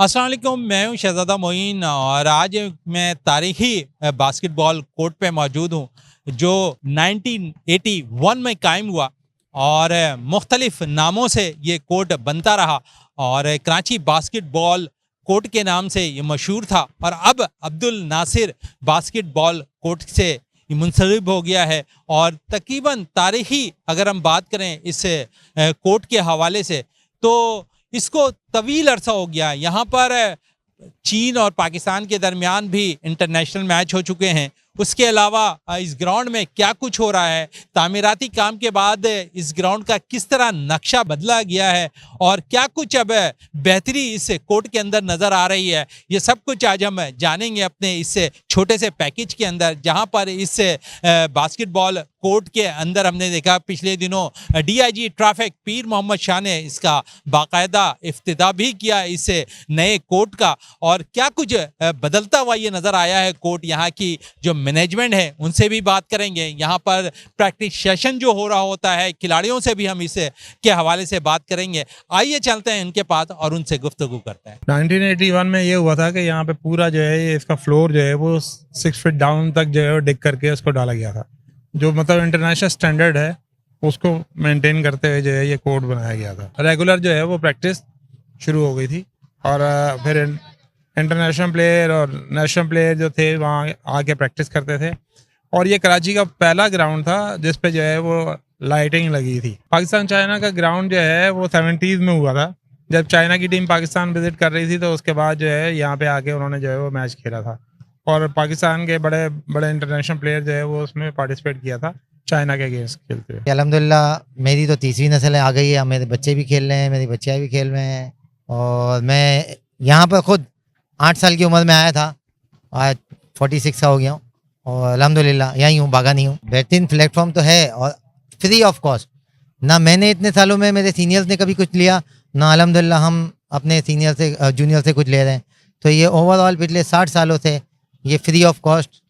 अस्सलाम वालेकुम, मैं हूं शहजादा मोइन और आज मैं तारीखी बास्केटबॉल कोर्ट पे मौजूद हूं जो 1981 में कायम हुआ और मुख्तलिफ नामों से ये कोर्ट बनता रहा और कराची बास्केटबॉल कोर्ट के नाम से ये मशहूर था और अब अब्दुल नासिर बास्केटबॉल कोर्ट से ये मुंसलिब हो गया है। और तकरीबन तारीखी अगर हम बात करें इस कोर्ट के हवाले से तो इसको तवील अरसा हो गया। यहाँ पर चीन और पाकिस्तान के दरमियान भी इंटरनेशनल मैच हो चुके हैं। उसके अलावा इस ग्राउंड में क्या कुछ हो रहा है, तामीराती काम के बाद इस ग्राउंड का किस तरह नक्शा बदला गया है और क्या कुछ अब बेहतरी इस कोर्ट के अंदर नज़र आ रही है, ये सब कुछ आज हम जानेंगे अपने इस छोटे से पैकेज के अंदर। जहां पर इस बास्केटबॉल कोर्ट के अंदर हमने देखा पिछले दिनों डीआईजी ट्रैफिक पीर मोहम्मद शाह ने इसका बाकायदा इफ्तिताह भी किया इस नए कोर्ट का और क्या कुछ बदलता हुआ ये नज़र आया है कोर्ट। यहाँ की जो मैनेजमेंट है उनसे भी बात करेंगे। यहाँ पर प्रैक्टिस सेशन जो हो रहा होता है खिलाड़ियों से भी हम इसे के हवाले से बात करेंगे। आइए चलते हैं इनके पास और उनसे गुफ्तगू करते हैं। 1981 में ये हुआ था कि यहाँ पे पूरा जो है ये इसका फ्लोर जो है वो 6 फीट डाउन तक जो है डिग करके उसको डाला गया था, जो मतलब इंटरनेशनल स्टैंडर्ड है उसको मेंटेन करते हुए जो है ये कोर्ट बनाया गया था। रेगुलर जो है वो प्रैक्टिस शुरू हो गई थी और फिर इंटरनेशनल प्लेयर और नेशनल प्लेयर जो थे वहाँ आके प्रैक्टिस करते थे। और ये कराची का पहला ग्राउंड था जिस पे जो है वो लाइटिंग लगी थी। पाकिस्तान चाइना का ग्राउंड जो है वो 70s में हुआ था, जब चाइना की टीम पाकिस्तान विजिट कर रही थी, तो उसके बाद जो है यहाँ पे आके उन्होंने जो है वो मैच खेला था और पाकिस्तान के बड़े बड़े इंटरनेशनल प्लेयर जो है वो उसमें पार्टिसिपेट किया था चाइना के अगेंस्ट खेलते हुए। अल्हम्दुलिल्लाह मेरी तो तीसरी नस्ल आ गई है, मेरे बच्चे भी खेल रहे हैं, मेरी बच्चियाँ भी खेल रहे हैं और मैं यहाँ पर खुद 8 साल की उम्र में आया था, आज 46 का हो गया हूँ और अल्हम्दुलिल्लाह यहीं हूँ, भागा नहीं हूँ। बेहतरीन प्लेटफॉर्म तो है और फ्री ऑफ कॉस्ट। ना मैंने इतने सालों में मेरे सीनियर्स ने कभी कुछ लिया, ना अल्हम्दुलिल्लाह हम अपने सीनियर से जूनियर से कुछ ले रहे हैं। तो ये ओवरऑल पिछले 60 सालों से ये फ्री ऑफ कॉस्ट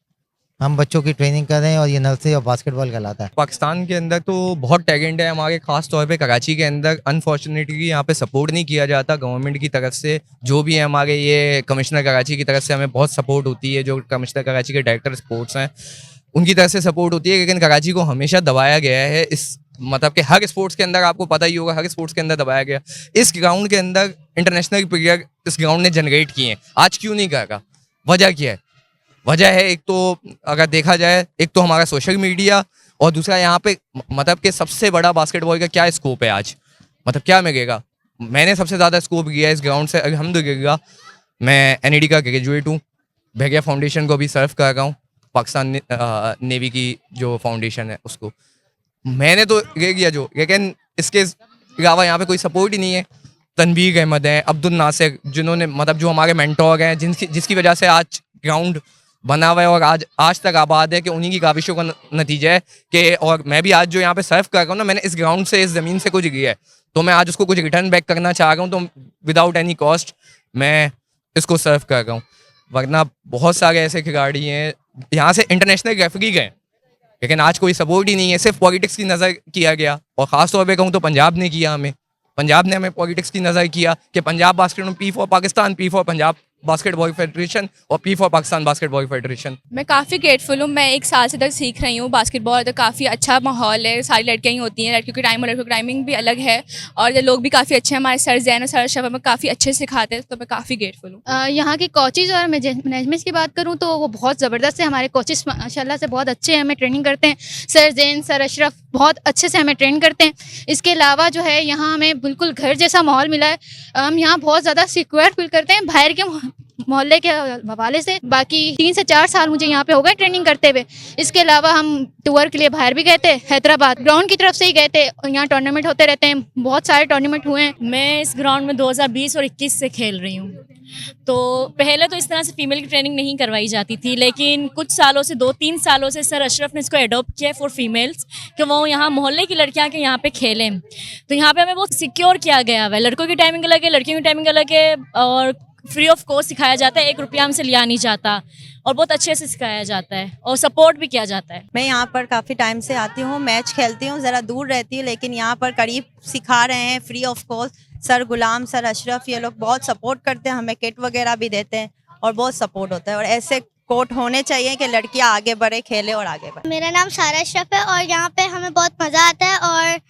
हम बच्चों की ट्रेनिंग कर रहे हैं और ये नर्सरी और बास्केटबॉल कहलाता है। पाकिस्तान के अंदर तो बहुत टैलेंट है हमारे, खास तौर पे कराची के अंदर अनफॉर्चुनेटली यहाँ पे सपोर्ट नहीं किया जाता गवर्नमेंट की तरफ से। जो भी है हमारे ये कमिश्नर कराची की तरफ से हमें बहुत सपोर्ट होती है, जो कमिश्नर कराची के डायरेक्टर स्पोर्ट्स हैं उनकी तरफ से सपोर्ट होती है, लेकिन कराची को हमेशा दबाया गया है। इस मतलब कि हर स्पोर्ट्स के अंदर आपको पता ही होगा, हर स्पोर्ट्स के अंदर दबाया गया। इस ग्राउंड के अंदर इंटरनेशनल प्लेयर इस ग्राउंड ने जनरेट किए हैं, आज क्यों नहीं करेगा? वजह क्या है? वजह है एक तो अगर देखा जाए, एक तो हमारा सोशल मीडिया और दूसरा यहाँ पे मतलब कि सबसे बड़ा बास्केटबॉल का क्या स्कोप है आज, मतलब क्या मिलेगा। मैंने सबसे ज़्यादा स्कोप किया है इस ग्राउंड से अल्हम्दुलिल्लाह। मैं एनईडी का ग्रेजुएट हूँ, भैया फाउंडेशन को भी सर्व कर रहा हूँ, पाकिस्तान नेवी की जो फाउंडेशन है उसको मैंने तो ले किया जो, लेकिन इसके अलावा यहाँ पे कोई सपोर्ट ही नहीं है। तनवीर अहमद हैं, अब्दुल नासिर, जिन्होंने मतलब जो हमारे मेंटोर हैं, जिसकी वजह से आज ग्राउंड बना हुआ है और आज तक आबाद है, कि उन्हीं की काविशों का नतीजा है कि और मैं भी आज जो यहाँ पे सर्व कर रहा हूँ ना, मैंने इस ग्राउंड से इस ज़मीन से कुछ लिया है, तो मैं आज उसको कुछ रिटर्न बैक करना चाह रहा हूँ, तो विदाउट एनी कॉस्ट मैं इसको सर्व कर रहा हूँ। वरना बहुत सारे ऐसे खिलाड़ी हैं यहाँ से इंटरनेशनल रेफरी गए, लेकिन आज कोई सपोर्ट ही नहीं है, सिर्फ पॉलिटिक्स की नज़र किया गया। और ख़ास तौर पे कहूँ तो पंजाब ने किया, पंजाब ने हमें पॉलिटिक्स की नज़र किया कि Punjab basketball P for Pakistan, P for Punjab basketball federation और P for Pakistan basketball federation. मैं काफ़ी ग्रेटफुल हूँ, मैं 1 साल से तक सीख रही हूँ बास्केटबॉल, तो काफ़ी अच्छा माहौल है, सारी लड़कियाँ ही होती हैं, लड़कियों की टाइम और लड़कियों की टाइमिंग भी अलग है और ये लोग भी काफ़ी अच्छे हैं। हमारे सर जैन और सर अशरफ हमें काफ़ी अच्छे से सिखाते हैं, तो मैं काफ़ी ग्रेटफुल हूँ। यहाँ की कोचेज और मैनेजमेंट की बात करूँ तो वो बहुत ज़बरदस्त है। हमारे कोचेस माशाल्लाह से बहुत अच्छे हैं, हमें ट्रेनिंग करते हैं। सर जैन, सर अशरफ बहुत अच्छे से हमें ट्रेन करते हैं। इसके अलावा जो है यहाँ हमें बिल्कुल घर जैसा माहौल मिला है, हम यहाँ बहुत ज़्यादा सिक्योर फील करते हैं बाहर के मोहल्ले के हवाले से। बाकी 3 से 4 साल मुझे यहाँ पे हो गए ट्रेनिंग करते हुए। इसके अलावा हम टूर के लिए बाहर भी गए थे, हैदराबाद ग्राउंड की तरफ से ही गए थे, यहाँ टूर्नामेंट होते रहते हैं, बहुत सारे टूर्नामेंट हुए हैं। मैं इस ग्राउंड में 2020 और 21 से खेल रही हूँ। तो पहले तो इस तरह से फीमेल की ट्रेनिंग नहीं करवाई जाती थी, लेकिन कुछ सालों से 2-3 सालों से सर अशरफ ने इसको अडॉप्ट किया फॉर फीमेल्स, कि वो यहाँ मोहल्ले की लड़कियाँ के यहाँ पे खेलें। तो यहाँ पे हमें बहुत सिक्योर किया गया है, लड़कों की टाइमिंग अलग है, लड़कियों की टाइमिंग अलग है और फ्री ऑफ कॉस्ट सिखाया जाता है, 1 रुपया हमसे लिया नहीं जाता और बहुत अच्छे से सिखाया जाता है और सपोर्ट भी किया जाता है। मैं यहाँ पर काफ़ी टाइम से आती हूँ, मैच खेलती हूँ, ज़रा दूर रहती हूँ, लेकिन यहाँ पर करीब सिखा रहे हैं, free of cost sir Ghulam, sir Ashraf, ये लोग बहुत सपोर्ट करते हैं, हमें किट वगैरह भी देते हैं और बहुत सपोर्ट होता है। और ऐसे कोर्ट होने चाहिए कि लड़कियां आगे बढ़े, खेले और आगे बढ़े। मेरा नाम सारा अशरफ है और यहाँ पे हमें बहुत मज़ा आता है और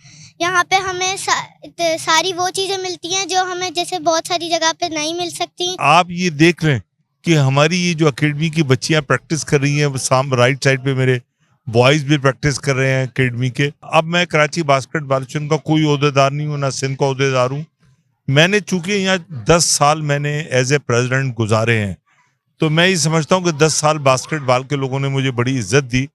यहाँ पे हमें सारी वो चीज़ें मिलती हैं जो हमें जैसे बहुत सारी जगह पे नहीं मिल सकती। आप ये देख रहे हैं कि हमारी ये जो अकेडमी की बच्चियां प्रैक्टिस कर रही हैं, साम राइट साइड पे मेरे बॉयज भी प्रैक्टिस कर रहे हैं अकेडमी के। अब मैं कराची बास्केटबॉल एसोसिएशन का कोई ओहदेदार नहीं हूँ, ना सिंध का ओहदेदार हूँ। मैंने चूंकि यहाँ 10 साल मैंने एज ए प्रेसिडेंट गुजारे हैं, तो मैं ये समझता हूँ कि 10 साल बास्केटबॉल के लोगों ने मुझे बड़ी इज्जत दी,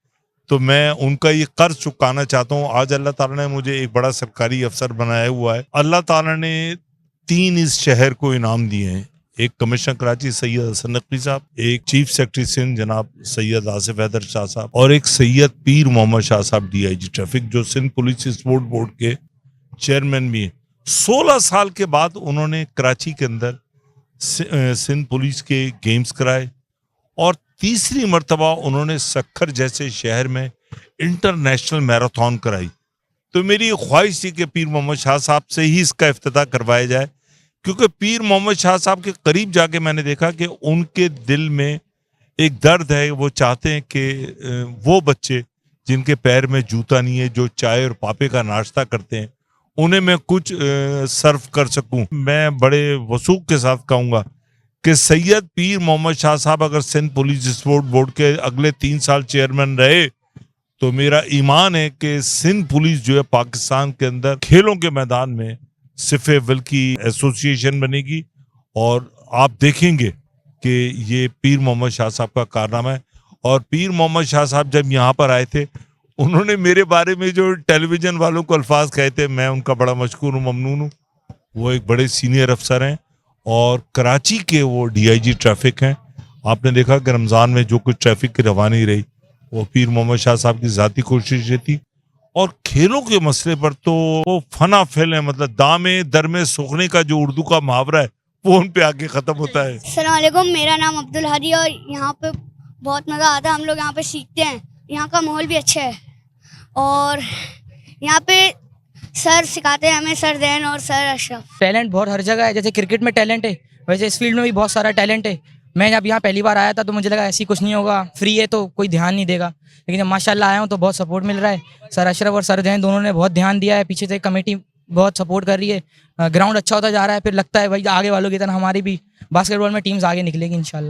तो मैं उनका ये कर्ज चुकाना चाहता हूँ। आज अल्लाह ताला ने मुझे एक बड़ा सरकारी अफसर बनाया हुआ है। अल्लाह ताला ने 3 इस शहर को इनाम दिए हैं। एक कमिश्नर कराची सैयद हसन नकवी साहब, एक चीफ सेक्रेटरी सिंध जनाब सैयद आसिफ हैदर शाह साहब, और एक सैयद पीर मोहम्मद शाह साहब DIG ट्रैफिक, जो सिंध पुलिस स्पोर्ट बोर्ड के चेयरमैन भी हैं। 16 साल के बाद उन्होंने कराची के अंदर सिंध पुलिस के गेम्स कराए और तीसरी मर्तबा उन्होंने सक्खर जैसे शहर में इंटरनेशनल मैराथन कराई। तो मेरी ख्वाहिश थी कि पीर मोहम्मद शाह साहब से ही इसका इफ्तिताह करवाया जाए, क्योंकि पीर मोहम्मद शाह साहब के करीब जाके मैंने देखा कि उनके दिल में एक दर्द है। वो चाहते हैं कि वो बच्चे जिनके पैर में जूता नहीं है, जो चाय और पापे का नाश्ता करते हैं, उन्हें मैं कुछ सर्व कर सकूं। मैं बड़े वसूख के साथ कहूँगा कि सैयद पीर मोहम्मद शाह साहब अगर सिंध पुलिस स्पोर्ट बोर्ड के अगले 3 साल चेयरमैन रहे, तो मेरा ईमान है कि सिंध पुलिस जो है पाकिस्तान के अंदर खेलों के मैदान में सिफ़ अव्वल की एसोसिएशन बनेगी। और आप देखेंगे कि ये पीर मोहम्मद शाह साहब का कारनामा है। और पीर मोहम्मद शाह साहब जब यहाँ पर आए थे, उन्होंने मेरे बारे में जो टेलीविज़न वालों को अल्फाज कहे थे, मैं उनका बड़ा मशकूर हूँ, ममनून हूँ। वो एक बड़े सीनियर अफसर हैं और कराची के वो DIG ट्रैफिक हैं। आपने देखा कि रमज़ान में जो कुछ ट्रैफिक की रवानी रही, वो पीर मोहम्मद शाह साहब की ज़ाती कोशिश थी। और खेलों के मसले पर तो वो फना फेल है, मतलब दामे दरमे सूखने का जो उर्दू का मुहावरा है, वो उन पे आके ख़त्म होता है। अस्सलाम वालेकुम, मेरा नाम अब्दुल हादी और यहाँ पे बहुत मज़ा आता है। हम लोग यहाँ पे सीखते हैं, यहाँ का माहौल भी अच्छा है और यहाँ पे सर सिखाते हैं हमें, सर जैन और सर अशरफ। टैलेंट बहुत हर जगह है, जैसे क्रिकेट में टैलेंट है, वैसे इस फील्ड में भी बहुत सारा टैलेंट है। मैं जब यहाँ पहली बार आया था तो मुझे लगा ऐसी कुछ नहीं होगा, फ्री है तो कोई ध्यान नहीं देगा, लेकिन जब माशाल्लाह आया हूँ तो बहुत सपोर्ट मिल रहा है। सर अशरफ और सर जैन दोनों ने बहुत ध्यान दिया है, पीछे से कमेटी बहुत सपोर्ट कर रही है। ग्राउंड अच्छा होता जा रहा है, फिर लगता है भाई आगे वालों की तरह हमारी भी बास्केटबॉल में टीम्स आगे निकलेगी इंशाल्लाह।